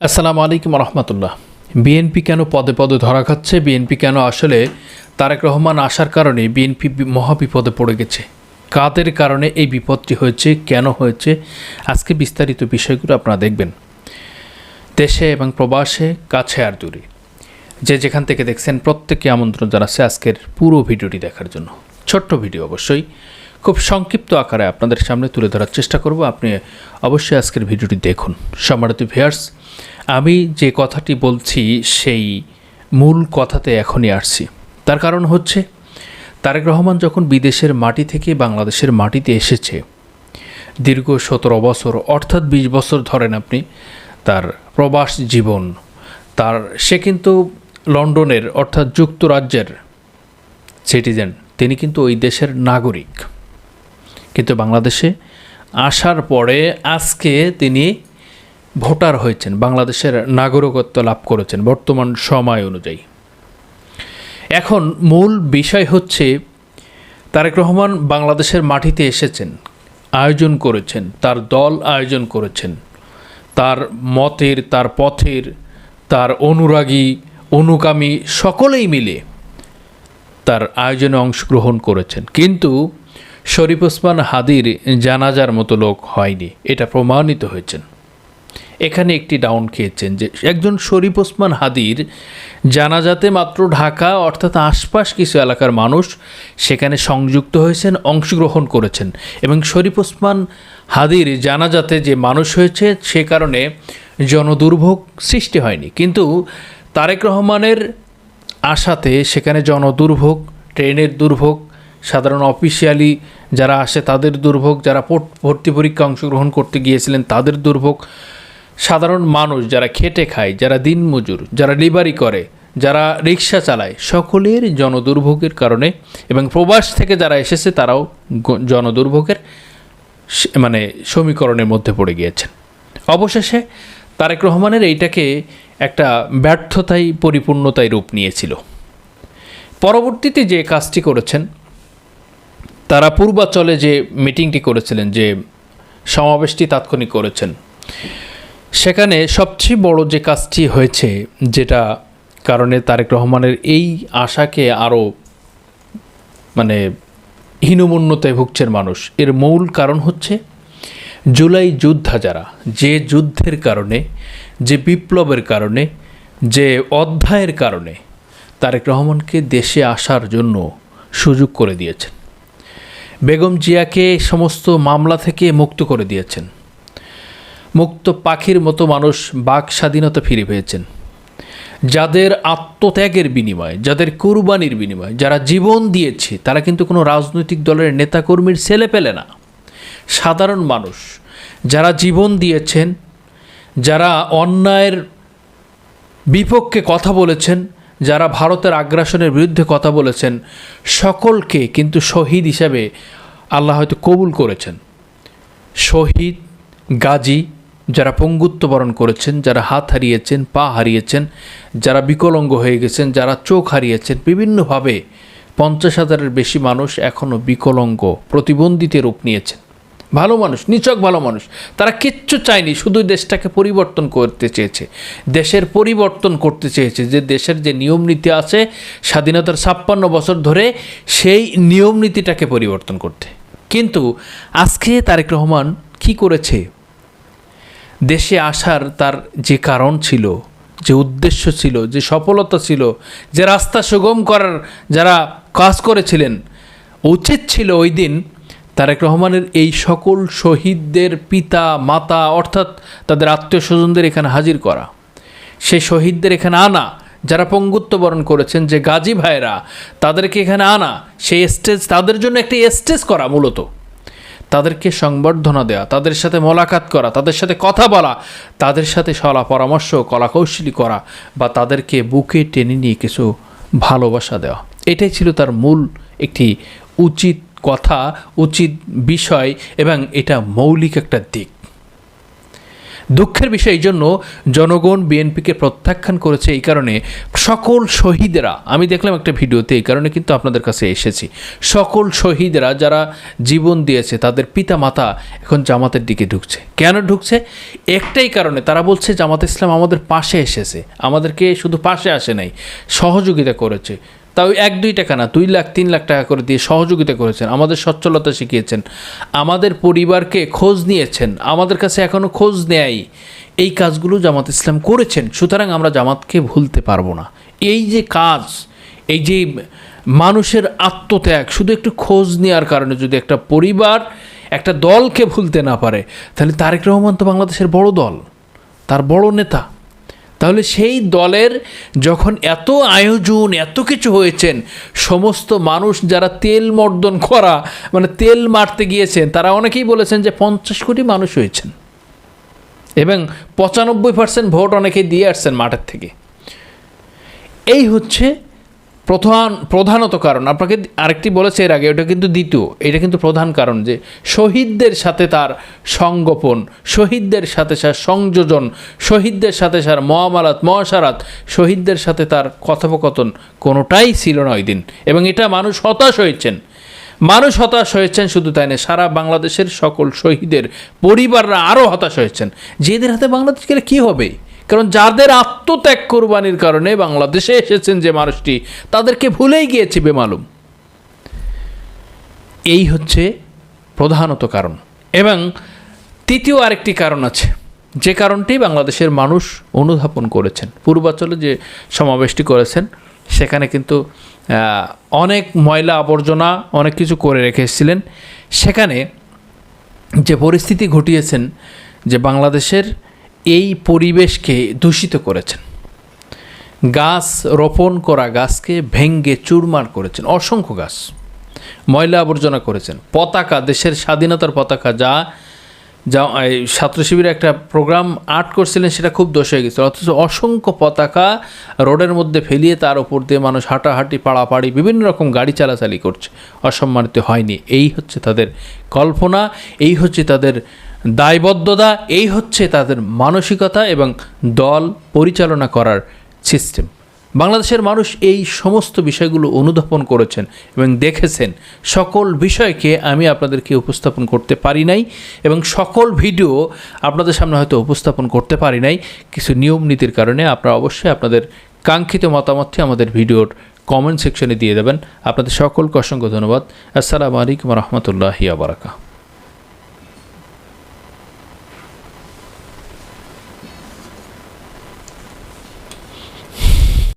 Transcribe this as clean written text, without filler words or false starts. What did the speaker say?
আসসালামু আলাইকুম রহমতুল্লাহ। বিএনপি কেন পদে পদে ধরা খাচ্ছে? বিএনপি কেন আসলে তারেক রহমান আসার কারণে বিএনপি মহাবিপদে পড়ে গেছে? কাদের কারণে এই বিপদটি হয়েছে, কেন হয়েছে? আজকে বিস্তারিত বিষয়গুলো আপনারা দেখবেন। দেশে এবং প্রবাসে, কাছে আর দূরে, যে যেখান থেকে দেখছেন প্রত্যেককে আমন্ত্রণ জানাচ্ছে আজকের পুরো ভিডিওটি দেখার জন্য। ছোট্ট ভিডিও অবশ্যই, খুব সংক্ষিপ্ত আকারে আপনাদের সামনে তুলে ধরার চেষ্টা করব। আপনি অবশ্যই আজকের ভিডিওটি দেখুন। সম্মানিত ভিউয়ার্স, আমি যে কথাটি বলছি সেই মূল কথাতে এখনই আসছি। তার কারণ হচ্ছে, তারেক রহমান যখন বিদেশের মাটি থেকে বাংলাদেশের মাটিতে এসেছে, দীর্ঘ 17 বছর অর্থাৎ 20 বছর ধরেন আপনি তার প্রবাস জীবন, সে কিন্তু লন্ডনের অর্থাৎ যুক্তরাজ্যের সিটিজেন, তিনি কিন্তু ওই দেশের নাগরিক। কিন্তু বাংলাদেশে আসার পরে আজকে তিনি ভোটার হয়েছেন, বাংলাদেশের নাগরিকত্ব লাভ করেছেন বর্তমান সময় অনুযায়ী। এখন মূল বিষয় হচ্ছে, তারেক রহমান বাংলাদেশের মাটিতে এসেছেন, আয়োজন করেছেন, তার দল আয়োজন করেছেন, তার মতের, তার পথের, তার অনুরাগী অনুগামী সকলেই মিলে তার আয়োজনে অংশগ্রহণ করেছেন। কিন্তু শরীফ ওসমান হাদির জানাজার মতো লোক হয়নি, এটা প্রমাণিত হয়েছেন। এখানে একটি ডাউন খেয়েছেন যে একজন শরীফ ওসমান হাদির জানাজাতে মাত্র ঢাকা অর্থাৎ আশপাশ কিছু এলাকার মানুষ সেখানে সংযুক্ত হয়েছেন, অংশগ্রহণ করেছেন, এবং শরীফ ওসমান হাদির জানাজাতে যে মানুষ হয়েছে সে কারণে জনদুর্ভোগ সৃষ্টি হয়নি। কিন্তু তারেক রহমানের আসাতে সেখানে জনদুর্ভোগ, ট্রেনের দুর্ভোগ, সাধারণ অফিসিয়ালি যারা আসে তাদের দুর্ভোগ, যারা ভর্তি পরীক্ষা অংশগ্রহণ করতে গিয়েছিলেন তাদের দুর্ভোগ, সাধারণ মানুষ যারা খেটে খায়, যারা দিনমজুর, যারা লিভারি করে, যারা রিক্সা চালায়, সকলের জনদুর্ভোগের কারণে, এবং প্রবাস থেকে যারা এসেছে তারাও জনদুর্ভোগের সমীকরণের মধ্যে পড়ে গিয়েছেন। অবশেষে তারেক রহমানের এইটাকে একটা ব্যর্থতায় পরিপূর্ণতায় রূপ নিয়েছিল। পরবর্তীতে যে কাজটি করেছেন, তারা পূর্বাচলে যে মিটিংটি করেছিলেন, যে সমাবেশটি তাৎক্ষণিক করেছেন, সেখানে সবচেয়ে বড় যে কাজটি হয়েছে, যেটা কারণে তারেক রহমানের এই আশাকে আরও হীনমন্যতায় ভুগছেন মানুষ, এর মূল কারণ হচ্ছে জুলাই যোদ্ধা যারা, যে যুদ্ধের কারণে, যে বিপ্লবের কারণে, যে অধ্যায়ের কারণে তারেক রহমানকে দেশে আসার জন্য সুযোগ করে দিয়েছেন। বেগম জিয়াকে সমস্ত মামলা থেকে মুক্ত করে দিয়েছেন। মুক্ত পাখির মতো মানুষ বাক স্বাধীনতা ফিরে পেয়েছেন। যাদের আত্মত্যাগের বিনিময়ে, যাদের কুরবানির বিনিময়ে, যারা জীবন দিয়েছে, তারা কিন্তু কোনো রাজনৈতিক দলের নেতাকর্মীর ছেলে পেলে না, সাধারণ মানুষ যারা জীবন দিয়েছেন, যারা অন্যায়ের বিপক্ষে কথা বলেছেন, যারা ভারতের আগ্রাসনের বিরুদ্ধে কথা বলেছেন, সকলকে কিন্তু শহীদ হিসাবে আল্লাহ হয়তো কবুল করেছেন। শহীদ, গাজী, যারা পঙ্গুত্ব বরণ করেছেন, যারা হাত হারিয়েছেন, পা হারিয়েছেন, যারা বিকলাঙ্গ হয়ে গেছেন, যারা চোখ হারিয়েছেন, বিভিন্নভাবে 50,000-এর বেশি মানুষ এখনও বিকলাঙ্গ, প্রতিবন্ধিতে রূপ নিয়েছেন। ভালো মানুষ, নিছক ভালো মানুষ, তারা কিচ্ছু চায়নি, শুধু দেশটাকে পরিবর্তন করতে চেয়েছে, দেশের পরিবর্তন করতে চেয়েছে, যে দেশের যে নিয়ম নীতি আছে স্বাধীনতার 56 বছর ধরে, সেই নিয়ম নীতিটাকে পরিবর্তন করতে। কিন্তু আজকে তারেক রহমান কি করেছে? দেশে আসার তার যে কারণ ছিল, যে উদ্দেশ্য ছিল, যে সফলতা ছিল, যে রাস্তা সুগম করার যারা কাজ করেছিলেন, উচিত ছিল ওই দিন তারেক রহমানের এই সকল শহীদদের পিতা মাতা অর্থাৎ তাদের আত্মীয় স্বজনদের এখানে হাজির করা, সেই শহীদদের এখানে আনা, যারা পঙ্গুত্ব বরণ করেছেন, যে গাজী ভাইরা, তাদেরকে এখানে আনা, সেই স্টেজ, তাদের জন্য একটি স্টেজ করা, মূলত তাদেরকে সংবর্ধনা দেওয়া, তাদের সাথে মোলাকাত করা, তাদের সাথে কথা বলা, তাদের সাথে সলা পরামর্শ, কলাকৌশলী করা, বা তাদেরকে বুকে টেনে নিয়ে কিছু ভালোবাসা দেওয়া, এটাই ছিল তার মূল একটি উচিত কথা, উচিত বিষয়, এবং এটা মৌলিক একটা দিক। দুঃখের বিষয় এই জন্য জনগণ বিএনপিকে প্রত্যাখ্যান করেছে। এই কারণে সকল শহীদেরা, আমি দেখলাম একটা ভিডিওতে, এই কারণে কিন্তু আপনাদের কাছে এসেছি, সকল শহীদেরা যারা জীবন দিয়েছে তাদের পিতা মাতা এখন জামাতের দিকে ঢুকছে। কেন ঢুকছে? একটাই কারণে, তারা বলছে জামাত ইসলাম আমাদের পাশে এসেছে, আমাদেরকে শুধু পাশে আসে নাই, সহযোগিতা করেছে। তাও 1-2 টাকা না, 2 লাখ 3 লাখ টাকা করে দিয়ে সহযোগিতা করেছেন, আমাদের সচ্ছলতা শিখিয়েছেন, আমাদের পরিবারকে খোঁজ নিয়েছেন, আমাদের কাছে এখনও খোঁজ নেয়। এই কাজগুলো জামাত ইসলাম করেছেন, সুতরাং আমরা জামাতকে ভুলতে পারবো না। এই যে কাজ, এই যে মানুষের আত্মত্যাগ, শুধু একটু খোঁজ নেওয়ার কারণে যদি একটা পরিবার একটা দলকে ভুলতে না পারে, তাহলে তারেক রহমান তো বাংলাদেশের বড় দল, তার বড় নেতা। তাহলে সেই দলের যখন এত আয়োজন, এত কিছু হয়েছেন, সমস্ত মানুষ যারা তেল মর্দন করা, মানে তেল মারতে গিয়েছেন, তারা অনেকেই বলেছেন যে 50 কোটি মানুষ হয়েছেন এবং 95% ভোট অনেকেই দিয়ে আসছেন মাঠের থেকে। এই হচ্ছে প্রধানত কারণ। আপনাকে আরেকটি বলেছে এর আগে, ওটা কিন্তু দ্বিতীয়, এটা কিন্তু প্রধান কারণ যে শহীদদের সাথে তার সংগোপন, শহীদদের সাথে তার সংযোজন, শহীদদের সাথে তার মহাসারাত, শহীদদের সাথে তার কথোপকথন কোনোটাই ছিল না ওই দিন। এবং এটা মানুষ হতাশ হয়েছেন, শুধু তাই না, সারা বাংলাদেশের সকল শহীদের পরিবাররা আরও হতাশ হয়েছেন যে এদের হাতে বাংলাদেশ গেলে কী হবে। কারণ যাদের আত্মত্যাগ কোরবানির কারণে বাংলাদেশে এসেছেন যে মানুষটি, তাদেরকে ভুলেই গিয়েছে বেমালুম। এই হচ্ছে প্রধানত কারণ। এবং তৃতীয় আরেকটি কারণ আছে, যে কারণটি বাংলাদেশের মানুষ অনুধাবন করেছেন। পূর্বাঞ্চলে যে সমাবেশটি করেছেন, সেখানে কিন্তু অনেক ময়লা আবর্জনা অনেক কিছু করে রেখে এসেছিলেন। সেখানে যে পরিস্থিতি ঘটিয়েছেন, যে বাংলাদেশের এই পরিবেশকে দূষিত করেছেন, গাছ রোপণ করা গাছকে ভেঙ্গে চুরমার করেছেন, অসংখ্য গাছ, ময়লা আবর্জনা করেছেন, পতাকা, দেশের স্বাধীনতার পতাকা, যা ছাত্র শিবিরে একটা প্রোগ্রাম আর্ট করছিলেন, সেটা খুব দোষ হয়ে গেছে। অথচ অসংখ্য পতাকা রোডের মধ্যে ফেলিয়ে তার উপর দিয়ে মানুষ হাঁটাহাঁটি, পাড়াপাড়ি, বিভিন্ন রকম গাড়ি চালাচালি করছে, অসম্মানিত হয়নি। এই হচ্ছে তাদের কল্পনা, এই হচ্ছে তাদের দায়বদ্ধতা, এই হচ্ছে তাদের মানসিকতা এবং দল পরিচালনা করার সিস্টেম। বাংলাদেশের মানুষ এই সমস্ত বিষয়গুলো অনুধাবন করেছেন এবং দেখেছেন। সকল বিষয়কে আমি আপনাদেরকে উপস্থাপন করতে পারি নাই এবং সকল ভিডিও আপনাদের সামনে হয়তো উপস্থাপন করতে পারি নাই কিছু নিয়ম নীতির কারণে। আপনারা অবশ্যই আপনাদের কাঙ্ক্ষিত মতামতটি আমাদের ভিডিওর কমেন্ট সেকশনে দিয়ে দেবেন। আপনাদের সকলকে অসংখ্য ধন্যবাদ। আসসালামু আলাইকুম ওয়া রাহমাতুল্লাহি ওয়া বারাকাতুহু।